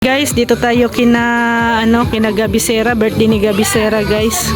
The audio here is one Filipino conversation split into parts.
Guys, dito tayo kina Gabi Sera, birthday ni Gabi Sera, guys.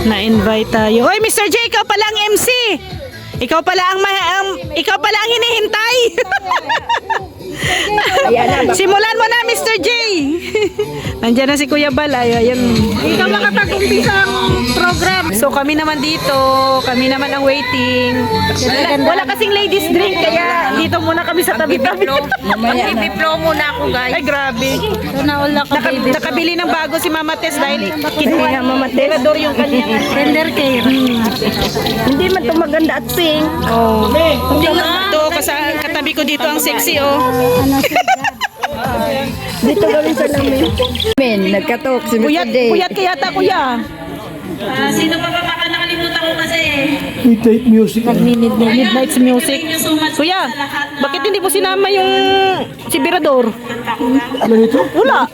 Na-invite tayo. Oy, Mr. J, ikaw pala ang MC. Ikaw pala ang hinihintay. Simulan mo na, Mr. J. Nandiyan na si Kuya Bal. Ayan. Ikaw makapag-umpisa ang program. So kami naman dito, kami naman ang waiting. Wala kasing ladies drink, kaya dito muna kami sa tabi-tabi. Mag-bibiplo muna ako, guys. Ay, grabe. So, naula ka, baby. Nakabili ng bago si Mama Tess dahil kinuha Mama Tess. Ador yung kanya. Tender care. Hindi man ito maganda at pink. Oh. Ito, katabi ko dito ang sexy, oh. Dito gawin sa lamin. Men, nagkatok si Mr. J. Puyat ka yata, kuya. Sino pa ba baka nakalimutan ko kasi? Midnight music. Midnight music. Kuya, bakit hindi mo sinama yung si Birador? Ano ito? Wala.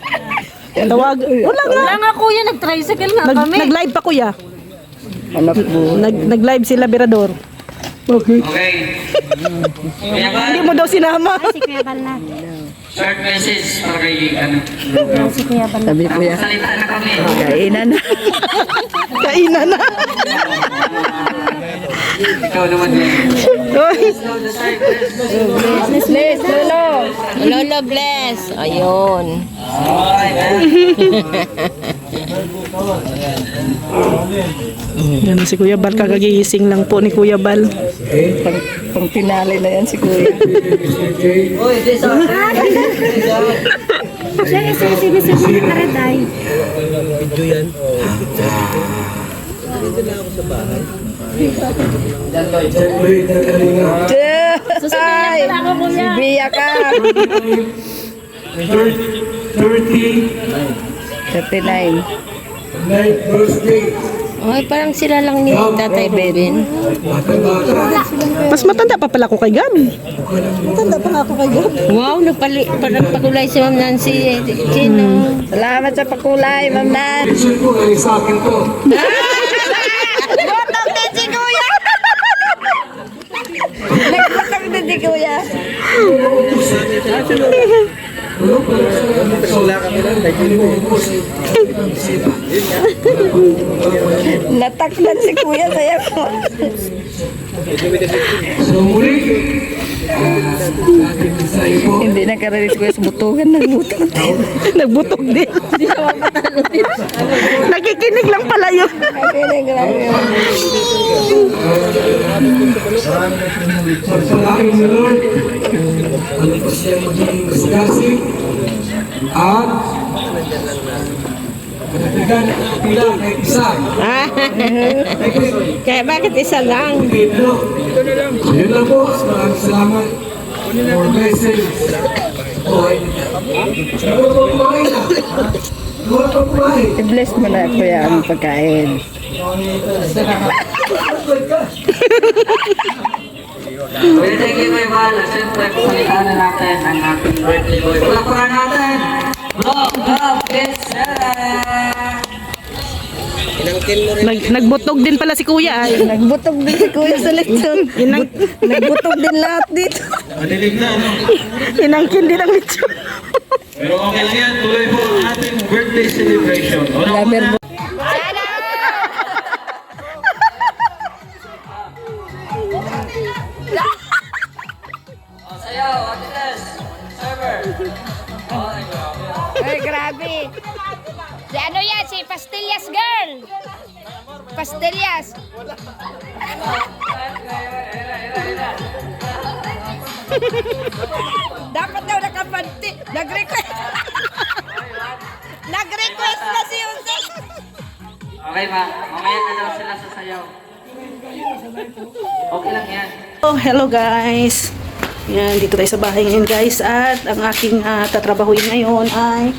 Tawag. Wala nga. Wala nga, kuya. Nag-tricycle nga kami. Nag-live pa, kuya. Anak mo. Nag-live sila, Birador. Okay. Hindi mo daw sinama. Si Kuya Bal na. Short message para kay Si Kuya Bal na. Sabi ko yan. salita na kami. Kainan na. Kainan na. Ikaw naman din. Oy. Bless, Lolo. Lolo bless. Ayun. Yan si Kuya Bal, kagagising lang po ni Kuya Bal. Pang pinali na yan si Kuya. Siya isa-isa na karaday. Ay, si Bia ka. 39. Ay, parang sila lang ni Tatay Bebin. Mas matanda pa pala ko kay Gabi. Wow, parang pakulay si Ma'am Nancy. Sino? Salamat sa pakulay, Ma'am Nan. Isip ko, ay sa akin to. Botong din si Kuya. Nagbotong din si Kuya. Nataklan si Kuya saya ko. So muli, Hindi na karalis Kuya sa butugan ng butong. Nagbutok din. Nakikinig lang pala yun. Okay, grabe. pagpalain ni Lord, ano pa siya maging masigasig, at matatigan at kapila kahit isa. Kaya bakit isa lang? Pedro, yun lang po. Maraming salamat for blessings. Siguro po kumain na. Siguro po kumain. I-bless mo na Kuya ang pagkain. Well, thank you, Kuya Bal. Siyempre, pasalitaan na natin ang ating birthday boy. Palaparan natin. Vlog, Nagbutog din pala si Kuya. Ay. Nagbutog din si Kuya sa lechon. Nagbutog din lahat dito. Inangkin din ang lechon. Pero okay lang yan, tuloy po ang ating birthday celebration. Laber Sayaw, Ate Tess. Server. Ay, grabe. Si ano yan? Si Pastillas Girl. Pastillas. Dapat daw nakapanti. Nag-request. Nag-request na si Jose. Okay ba? Mamaya na daw sila sa sayaw. Okay lang yan. Oh, hello guys. Yan, dito tayo sa bahay ngayon guys. At ang aking tatrabahuin ngayon ay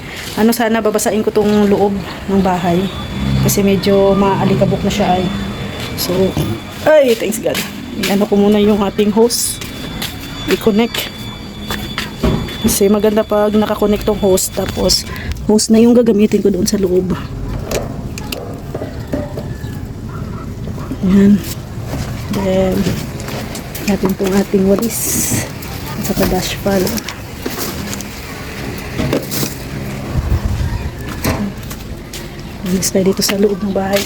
sana babasain ko tong loob ng bahay. Kasi medyo maalikabok na siya ay. So, ay, thanks God. Ano ko muna yung ating hose. I-connect. Kasi maganda pag nakakonect tong hose. Tapos, hose na yung gagamitin ko doon sa loob. Yan. Then, natin itong ating walis sa dash palo. Alis tayo dito sa loob ng bahay.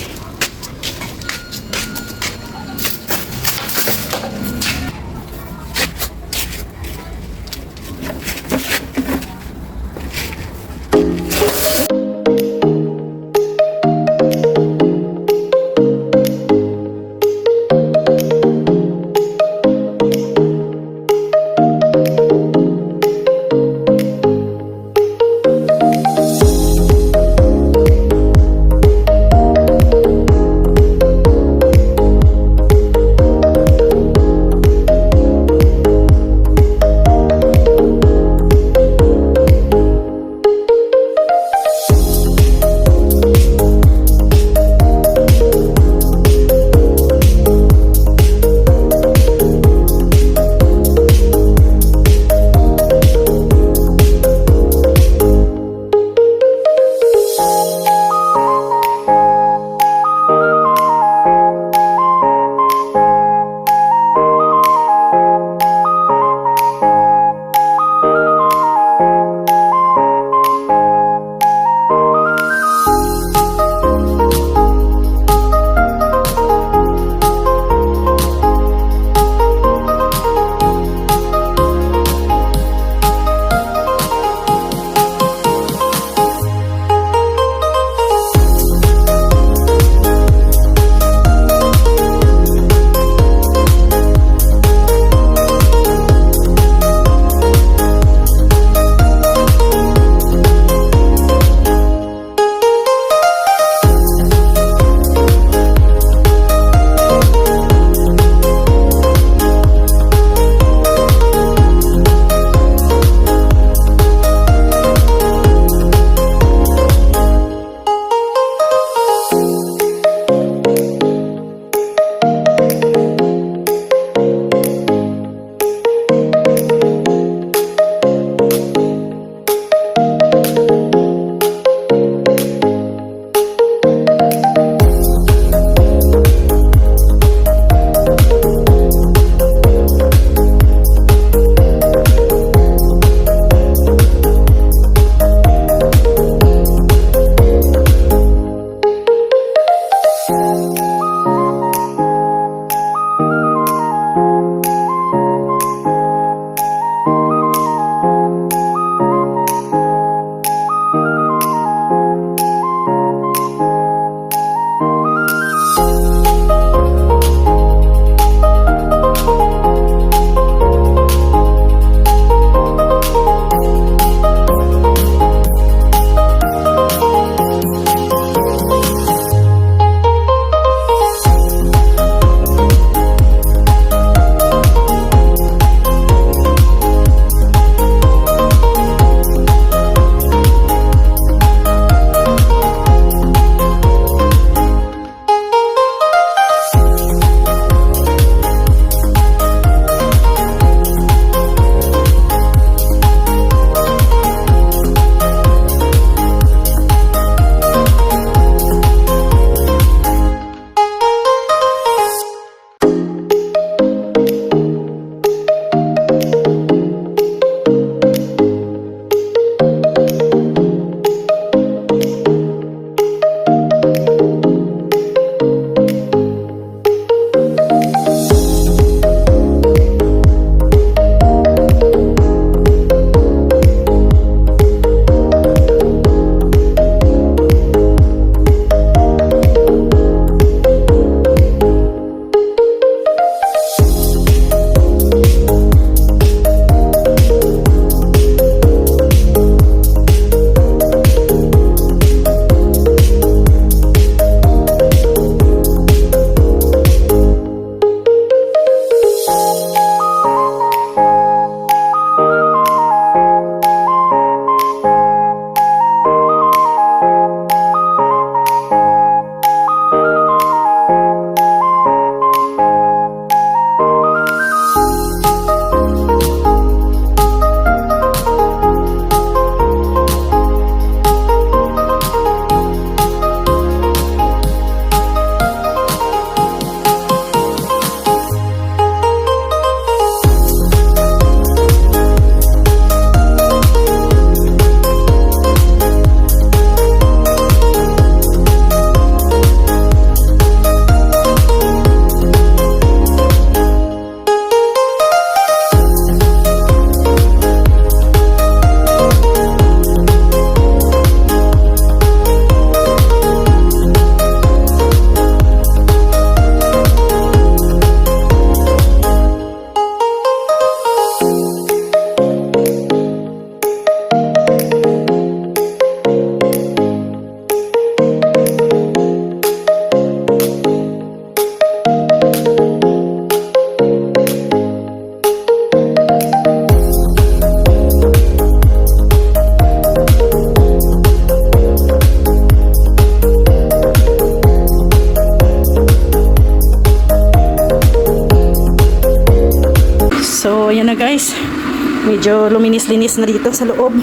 medyo luminis-linis na dito sa loob.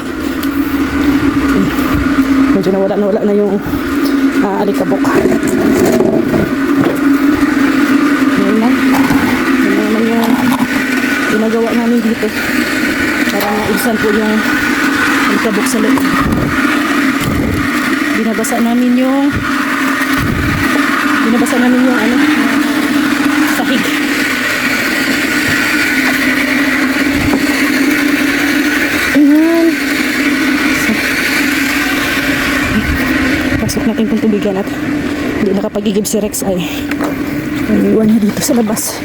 Medyo nawala na yung alikabok. Yan lang. Yan naman yung ginagawa namin dito para maisan po yung alikabok sa loob. Binabasa namin yung sahig. Ayan. Pasok natin itong tubigan at hindi nakapagigib si Rex ay iwan niya dito sa labas.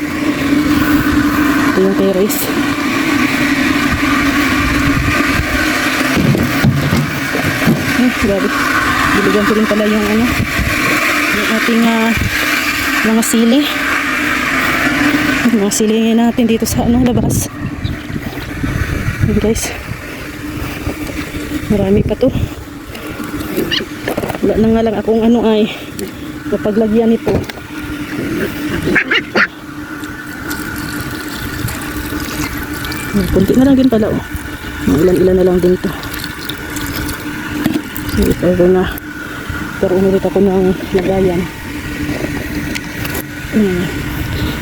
Ito yung terrace. Grabe. Biligan ko rin pala yung yung ating mga sili. Mga sili natin dito sa labas. Ayan guys. Marami pa to. Wala na nga lang akong ay napaglagyan nito. Kunti na lang din pala ilan na lang din to. So if ever na pero umilit ako ng lagayan.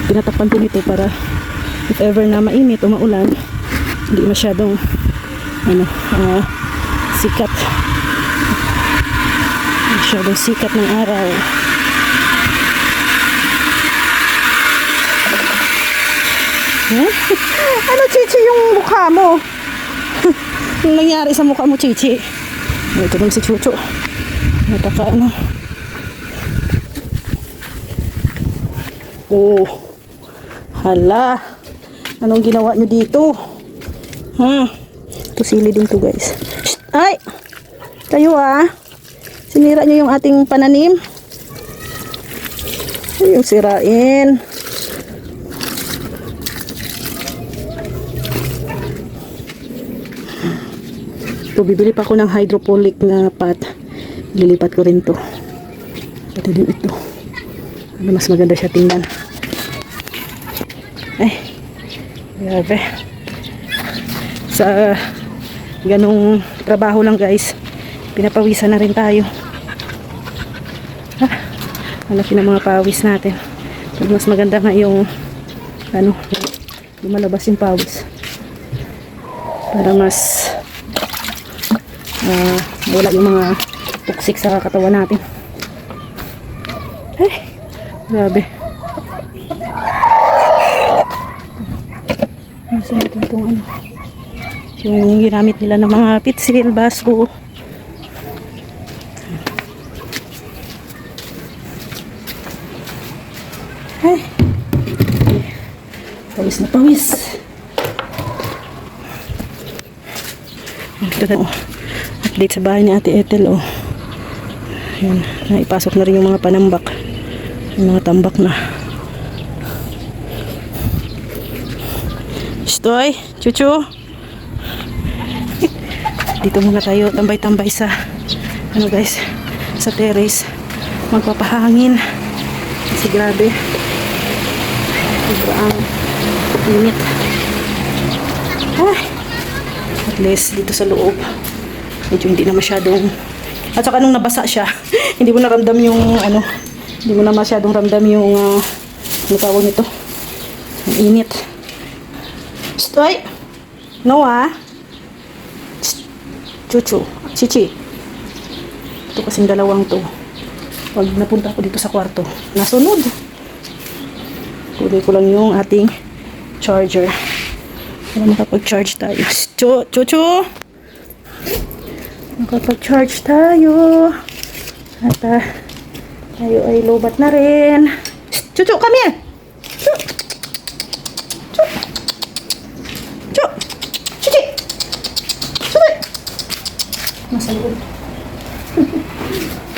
Tinatakpan ko nito para if ever na mainit o maulan hindi masyadong sikat ng araw. Ano Chichi yung mukha mo? Yung nangyari sa mukha mo Chichi? Ito naman si Chucho. Nataka oh hala, anong ginawa nyo dito? Ito sili din to guys. Shh! Ay kayo sinira nyo yung ating pananim. Yung sirain. So, bibili pa ako ng hydroponic na pot. Lilipat ko rin to. Pati din ito. Mas maganda siya tingnan. Ay. Grabe. Sa ganong trabaho lang guys, pinapawisan na rin tayo. Malaki na mga pawis natin. Mas maganda nga yung lumalabas yung pawis. Para mas wala yung mga toxic sa katawan natin. Ay, grabe. Nasa natin itong yung ginamit nila ng mga pitsil, baso. Ay, pawis na pawis. Ito na update sa bahay ni Ate Ethel Ayan, naipasok na rin yung mga panambak. Yung mga tambak na. Stoy, Chuchu. Dito muna tayo tambay-tambay sa guys, sa terrace. Magpapahangin. Kasi grabe. Sobrang init. At least dito sa loob medyo hindi na masyadong, at saka nung nabasa siya hindi mo naramdam yung hindi mo na masyadong ramdam yung ano tawag nito, ang init. Stoy Noah, Chuchu, Chichi. Ito kasing dalawang to, pag napunta ako dito sa kwarto nasunod. Kunin ko lang yung ating charger para makapag-charge tayo. Chuchu, makapag-charge tayo. At tayo ay lobat na rin. Chuchu, come here. Chichi. Chichi. Nasa loob.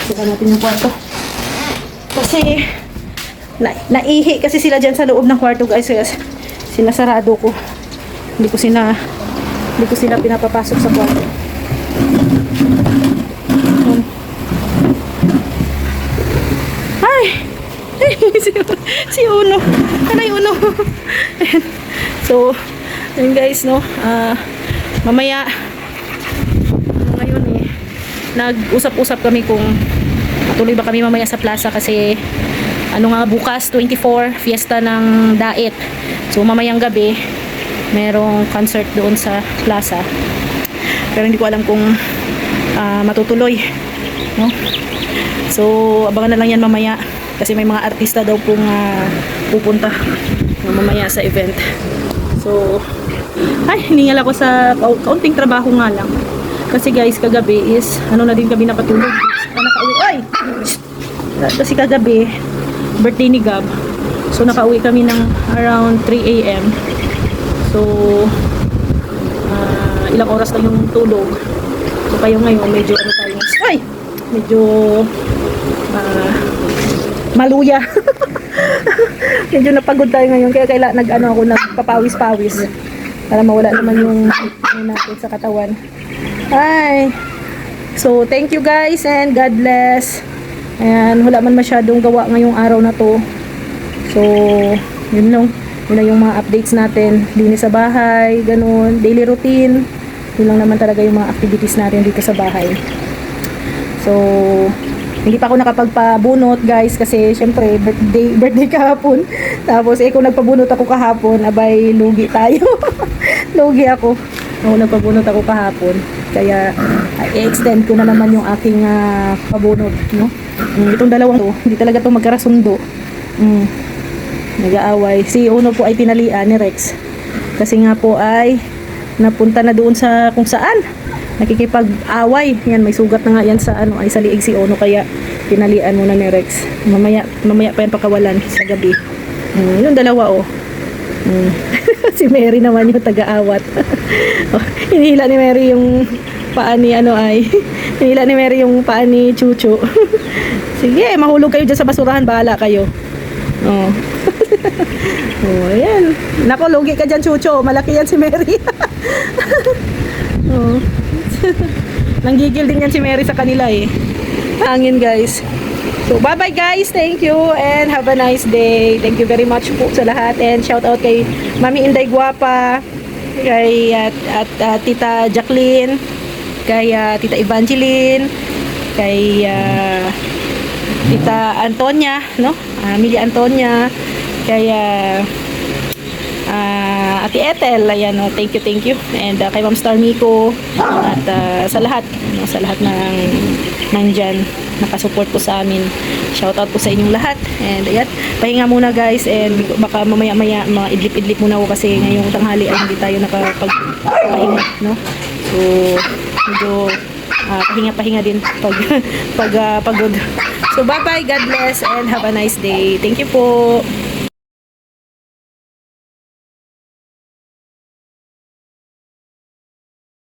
Sika natin yung kwarto. Kasi naihi kasi sila dyan sa loob ng kwarto guys. Sinasarado ko. Hindi ko sila pinapapasok sa kwarto. Ay! si Uno. Anay Uno. So, yun guys, no? mamaya ngayon nag-usap-usap kami kung tuloy ba kami mamaya sa plaza kasi bukas 24 fiesta ng Daet. So mamayang gabi merong concert doon sa plaza. Pero hindi ko alam kung matutuloy, no? So abangan na lang yan mamaya kasi may mga artista daw pong pupunta mamaya sa event. So hiningal ako sa kaunting trabaho nga lang. Kasi guys, kagabi is na din kami nakatulog. Nakauwi. Ay! Kasi kagabi birthday ni Gab. So nakauwi kami ng around 3 AM. So ilang oras lang yung tulog. So kayo ngayon medyo tayo. Ay! Medyo maluya. Medyo napagod tayo ngayon kaya ako nagpapawis-pawis para mawala naman yung natin sa katawan. Hi! So thank you guys and God bless. Ayan, wala man masyadong gawa ngayong araw na to. So yun lang. Yun na yung mga updates natin. Linis sa bahay, ganun, daily routine. Yun lang naman talaga yung mga activities natin dito sa bahay. So hindi pa ako nakapagpabunot guys kasi syempre birthday kahapon. Tapos kung nagpabunot ako kahapon, abay lugi tayo. Lugi ako. Nagpabunot ako kahapon. Kaya i-extend ko na naman yung aking pabunot, no? Itong dalawang to, hindi talaga to magkarasundo. Nag-aaway. Si Uno po ay tinalian ni Rex. Kasi nga po ay napunta na doon sa kung saan nakikipag-away. Yan, may sugat na nga yan sa ay sa liig si Uno kaya tinalian muna ni Rex. Mamaya pa yan pakawalan sa gabi. Yung dalawa si Mary naman yung taga-awat. Hinihila ni Mary yung paa ni hinihila ni Mary yung paa ni Chucho. Sige, mahulog kayo dyan sa basurahan, bahala kayo. Ayan. Nako, lugi ka dyan, Chucho. Malaki yan si Mary. Nanggigil din yan si Mary sa kanila Hangin guys. So bye bye guys, thank you and have a nice day. Thank you very much po sa lahat and shout out kay Mami Inday Guapa, kay Tita Jacqueline, kay Tita Evangeline, kay Tita Antonia, no? Amelia Antonia, kay Ate Ethel, ayan, thank you and kay Ma'am Star Miko at sa lahat ng nandyan nakasupport po sa amin. Shout out po sa inyong lahat and ayan, pahinga muna guys and baka mamaya idlip-idlip muna ako kasi ngayong tanghali ay hindi tayo nakapagpahinga, no? So medyo pahinga din pag pagod. So bye bye, God bless and have a nice day. Thank you po.